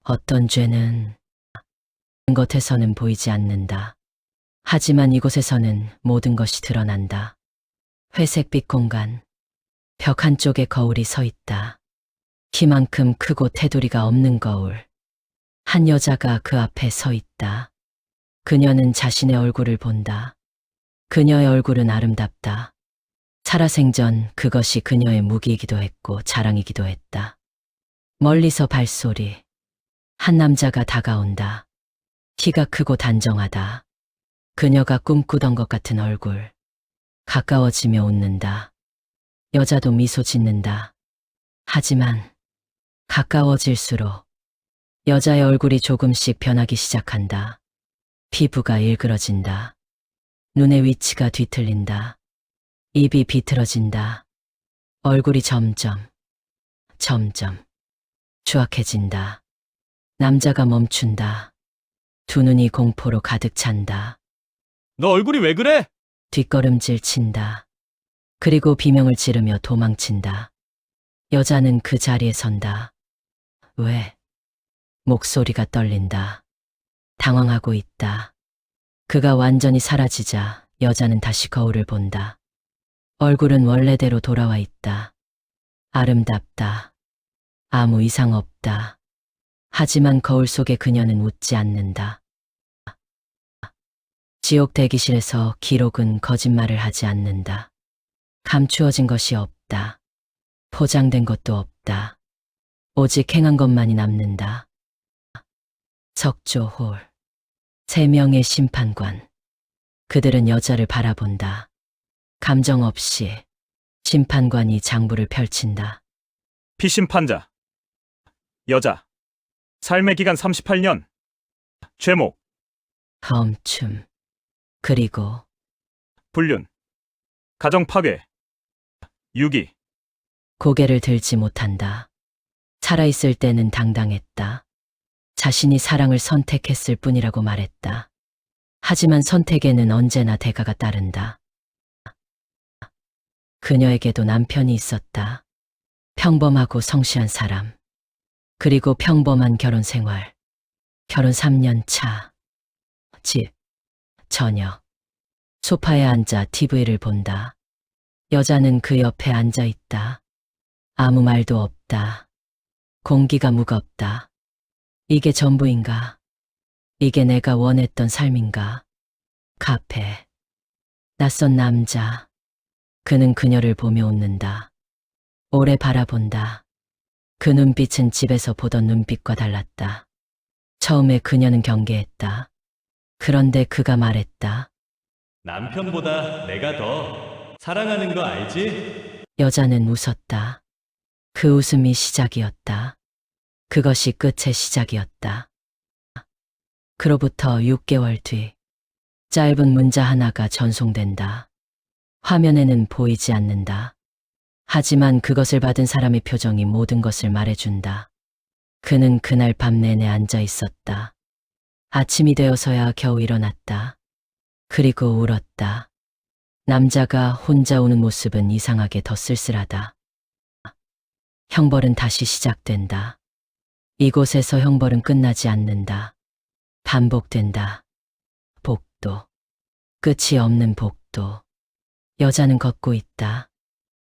어떤 죄는 것에서는 보이지 않는다. 하지만 이곳에서는 모든 것이 드러난다. 회색빛 공간, 벽 한쪽에 거울이 서 있다. 키만큼 크고 테두리가 없는 거울. 한 여자가 그 앞에 서 있다. 그녀는 자신의 얼굴을 본다. 그녀의 얼굴은 아름답다. 살아생전 그것이 그녀의 무기이기도 했고 자랑이기도 했다. 멀리서 발소리. 한 남자가 다가온다. 키가 크고 단정하다. 그녀가 꿈꾸던 것 같은 얼굴. 가까워지며 웃는다. 여자도 미소 짓는다. 하지만 가까워질수록 여자의 얼굴이 조금씩 변하기 시작한다. 피부가 일그러진다. 눈의 위치가 뒤틀린다. 입이 비틀어진다. 얼굴이 점점 추악해진다. 남자가 멈춘다. 두 눈이 공포로 가득 찬다. 너 얼굴이 왜 그래? 뒷걸음질 친다. 그리고 비명을 지르며 도망친다. 여자는 그 자리에 선다. 왜? 목소리가 떨린다. 당황하고 있다. 그가 완전히 사라지자 여자는 다시 거울을 본다. 얼굴은 원래대로 돌아와 있다. 아름답다. 아무 이상 없다. 하지만 거울 속의 그녀는 웃지 않는다. 지옥 대기실에서 기록은 거짓말을 하지 않는다. 감추어진 것이 없다. 포장된 것도 없다. 오직 행한 것만이 남는다. 석조홀. 3명의 심판관. 그들은 여자를 바라본다. 감정 없이 심판관이 장부를 펼친다. 피심판자. 여자. 삶의 기간 38년. 죄목. 멈춤. 그리고 불륜. 가정 파괴. 유기. 고개를 들지 못한다. 살아있을 때는 당당했다. 자신이 사랑을 선택했을 뿐이라고 말했다. 하지만 선택에는 언제나 대가가 따른다. 그녀에게도 남편이 있었다. 평범하고 성실한 사람. 그리고 평범한 결혼 생활. 결혼 3년 차. 집. 저녁. 소파에 앉아 TV를 본다. 여자는 그 옆에 앉아 있다. 아무 말도 없다. 공기가 무겁다. 이게 전부인가? 이게 내가 원했던 삶인가? 카페. 낯선 남자. 그는 그녀를 보며 웃는다. 오래 바라본다. 그 눈빛은 집에서 보던 눈빛과 달랐다. 처음에 그녀는 경계했다. 그런데 그가 말했다. 남편보다 내가 더 사랑하는 거 알지? 여자는 웃었다. 그 웃음이 시작이었다. 그것이 끝의 시작이었다. 그로부터 6개월 뒤, 짧은 문자 하나가 전송된다. 화면에는 보이지 않는다. 하지만 그것을 받은 사람의 표정이 모든 것을 말해준다. 그는 그날 밤 내내 앉아 있었다. 아침이 되어서야 겨우 일어났다. 그리고 울었다. 남자가 혼자 우는 모습은 이상하게 더 쓸쓸하다. 형벌은 다시 시작된다. 이곳에서 형벌은 끝나지 않는다. 반복된다. 복도. 끝이 없는 복도. 여자는 걷고 있다.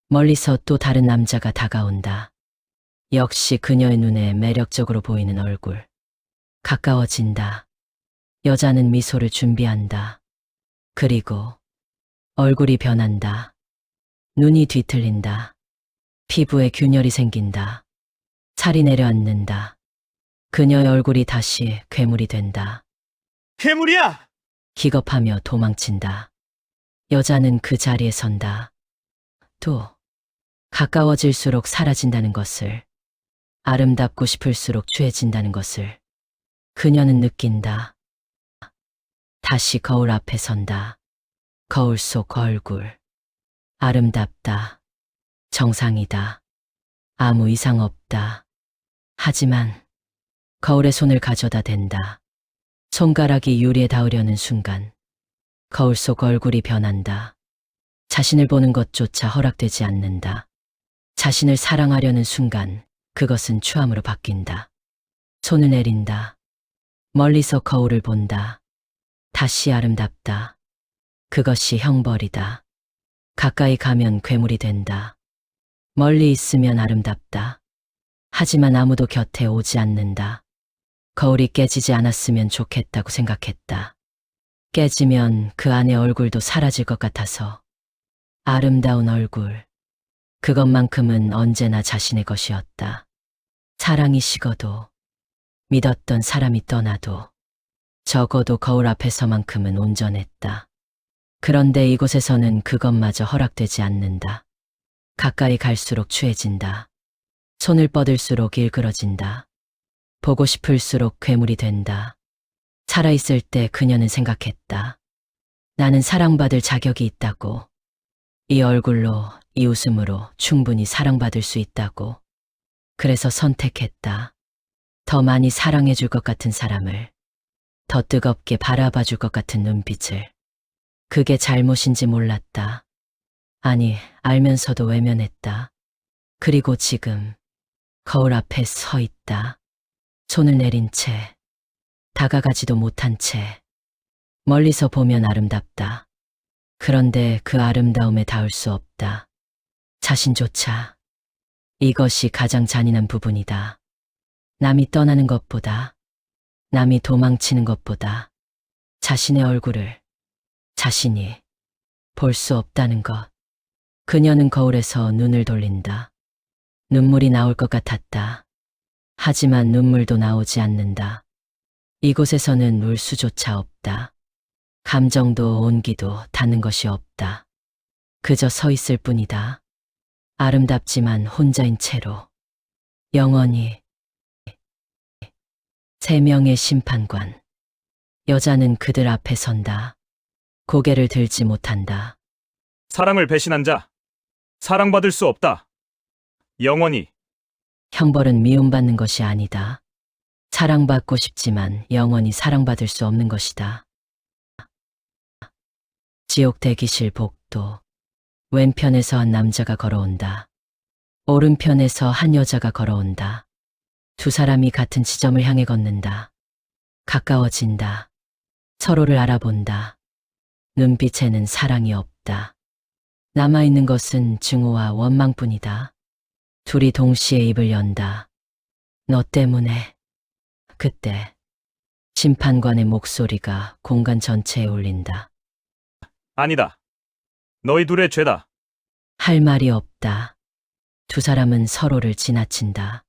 멀리서 또 다른 남자가 다가온다. 역시 그녀의 눈에 매력적으로 보이는 얼굴. 가까워진다. 여자는 미소를 준비한다. 그리고 얼굴이 변한다. 눈이 뒤틀린다. 피부에 균열이 생긴다. 살이 내려앉는다. 그녀의 얼굴이 다시 괴물이 된다. 괴물이야! 기겁하며 도망친다. 여자는 그 자리에 선다. 또 가까워질수록 사라진다는 것을, 아름답고 싶을수록 취해진다는 것을 그녀는 느낀다. 다시 거울 앞에 선다. 거울 속 얼굴. 아름답다. 정상이다. 아무 이상 없다. 하지만 거울에 손을 가져다 댄다. 손가락이 유리에 닿으려는 순간 거울 속 얼굴이 변한다. 자신을 보는 것조차 허락되지 않는다. 자신을 사랑하려는 순간 그것은 추함으로 바뀐다. 손을 내린다. 멀리서 거울을 본다. 다시 아름답다. 그것이 형벌이다. 가까이 가면 괴물이 된다. 멀리 있으면 아름답다. 하지만 아무도 곁에 오지 않는다. 거울이 깨지지 않았으면 좋겠다고 생각했다. 깨지면 그 안의 얼굴도 사라질 것 같아서. 아름다운 얼굴. 그것만큼은 언제나 자신의 것이었다. 사랑이 식어도, 믿었던 사람이 떠나도, 적어도 거울 앞에서만큼은 온전했다. 그런데 이곳에서는 그것마저 허락되지 않는다. 가까이 갈수록 추해진다. 손을 뻗을수록 일그러진다. 보고 싶을수록 괴물이 된다. 살아있을 때 그녀는 생각했다. 나는 사랑받을 자격이 있다고. 이 얼굴로, 이 웃음으로 충분히 사랑받을 수 있다고. 그래서 선택했다. 더 많이 사랑해줄 것 같은 사람을, 더 뜨겁게 바라봐줄 것 같은 눈빛을. 그게 잘못인지 몰랐다. 아니, 알면서도 외면했다. 그리고 지금 거울 앞에 서 있다. 손을 내린 채, 다가가지도 못한 채. 멀리서 보면 아름답다. 그런데 그 아름다움에 닿을 수 없다. 자신조차. 이것이 가장 잔인한 부분이다. 남이 떠나는 것보다, 남이 도망치는 것보다 자신의 얼굴을 자신이 볼 수 없다는 것. 그녀는 거울에서 눈을 돌린다. 눈물이 나올 것 같았다. 하지만 눈물도 나오지 않는다. 이곳에서는 울 수조차 없다. 감정도 온기도 닿는 것이 없다. 그저 서 있을 뿐이다. 아름답지만 혼자인 채로. 영원히. 3명의 심판관. 여자는 그들 앞에 선다. 고개를 들지 못한다. 사랑을 배신한 자, 사랑받을 수 없다. 영원히. 형벌은 미움받는 것이 아니다. 사랑받고 싶지만 영원히 사랑받을 수 없는 것이다. 지옥 대기실 복도. 왼편에서 한 남자가 걸어온다. 오른편에서 한 여자가 걸어온다. 두 사람이 같은 지점을 향해 걷는다. 가까워진다. 서로를 알아본다. 눈빛에는 사랑이 없다. 남아있는 것은 증오와 원망뿐이다. 둘이 동시에 입을 연다. 너 때문에. 그때 심판관의 목소리가 공간 전체에 울린다. 아니다. 너희 둘의 죄다. 할 말이 없다. 두 사람은 서로를 지나친다.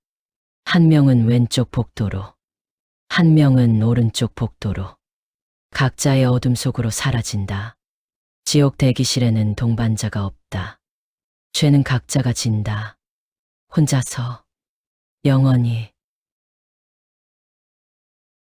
한 명은 왼쪽 복도로, 한 명은 오른쪽 복도로. 각자의 어둠 속으로 사라진다. 지옥 대기실에는 동반자가 없다. 죄는 각자가 진다. 혼자서, 영원히.